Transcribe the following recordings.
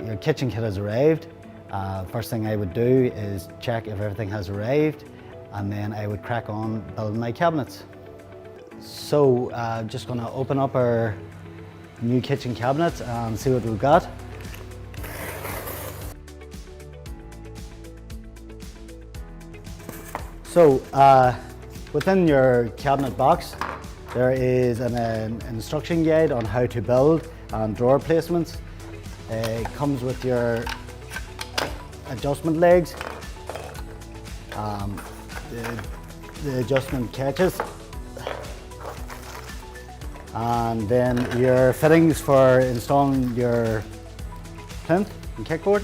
your kitchen kit has arrived, first thing I would do is check if everything has arrived, and then I would crack on building my cabinets. So just going to open up our new kitchen cabinets and see what we've got. So within your cabinet box there is an instruction guide on how to build and drawer placements. It comes with your adjustment legs, the adjustment catches, and then your fittings for installing your plinth and kickboard.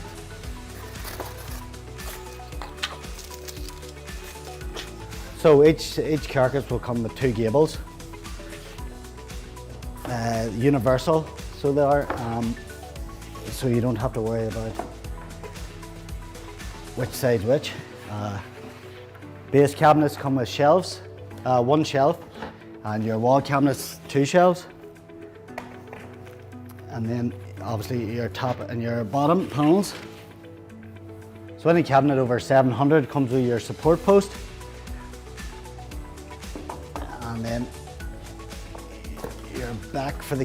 So each carcass will come with 2 gables, universal, so they are, so you don't have to worry about which side's which. Base cabinets come with shelves, 1 shelf, and your wall cabinets 2 shelves, and then obviously your top and your bottom panels. So any cabinet over 700 comes with your support post, and then your back for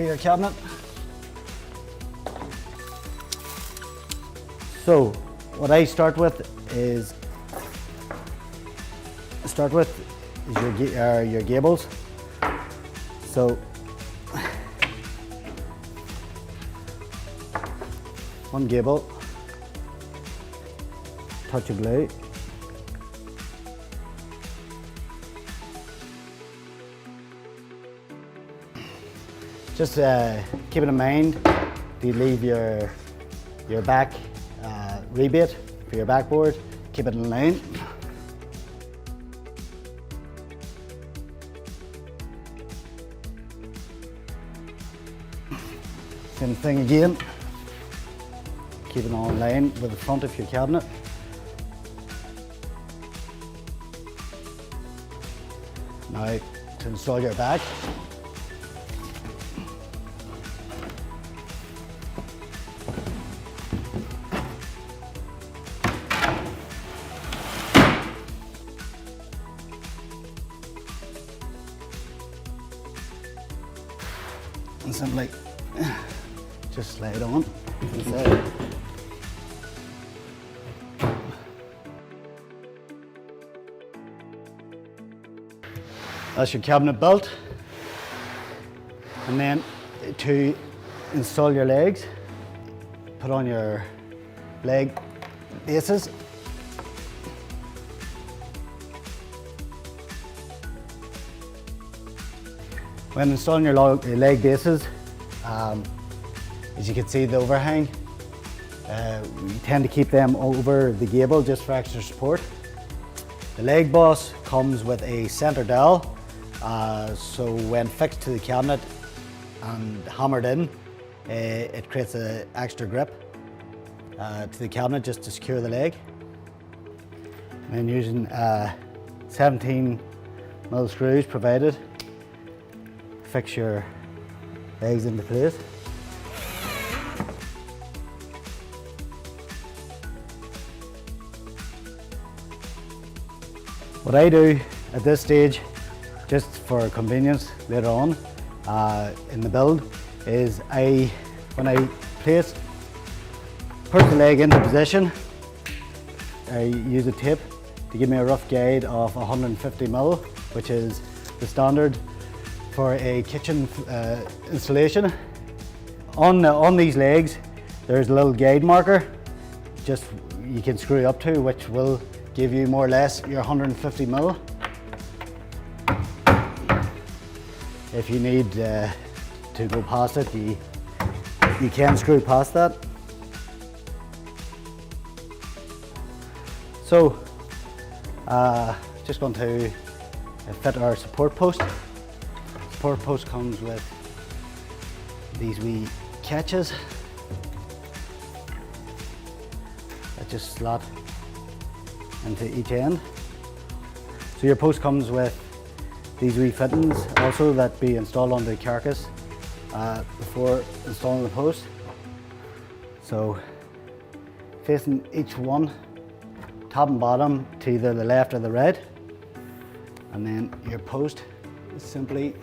your cabinet. So what I start with is your gables. So one gable, touch of glue, just keep it in mind, you leave your back rebate for your backboard, keep it in line. Same thing again, keep it on line with the front of your cabinet. Now to install your back. And simply just slide it on inside. That's your cabinet built. And then to install your legs, put on your leg bases. When installing your leg bases, as you can see the overhang, we tend to keep them over the gable just for extra support. The leg boss comes with a centre dowel, so when fixed to the cabinet and hammered in, it creates an extra grip to the cabinet just to secure the leg. And using 17mm screws provided, fix your legs into place. What I do at this stage, just for convenience later on in the build, is when I push the leg into position, I use a tape to give me a rough guide of 150mm, which is the standard for a kitchen installation. On these legs, there's a little guide marker, just you can screw up to, which will give you more or less your 150mm. If you need to go past it, you can screw past that. So, just going to fit our support post. Support post comes with these wee catches that just slot into each end. So your post comes with these wee fittings also that be installed on the carcass before installing the post. So facing each one, top and bottom, to either the left or the right. And then your post is simply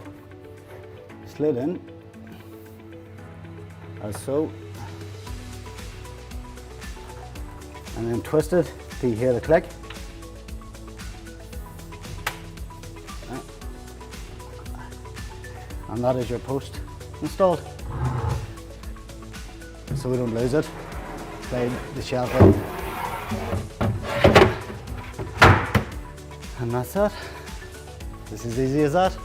slid in, as so. And then twist it till you hear the click. And that is your post installed. So we don't lose it. Slide the shelf in. And that's it. It's as easy as that.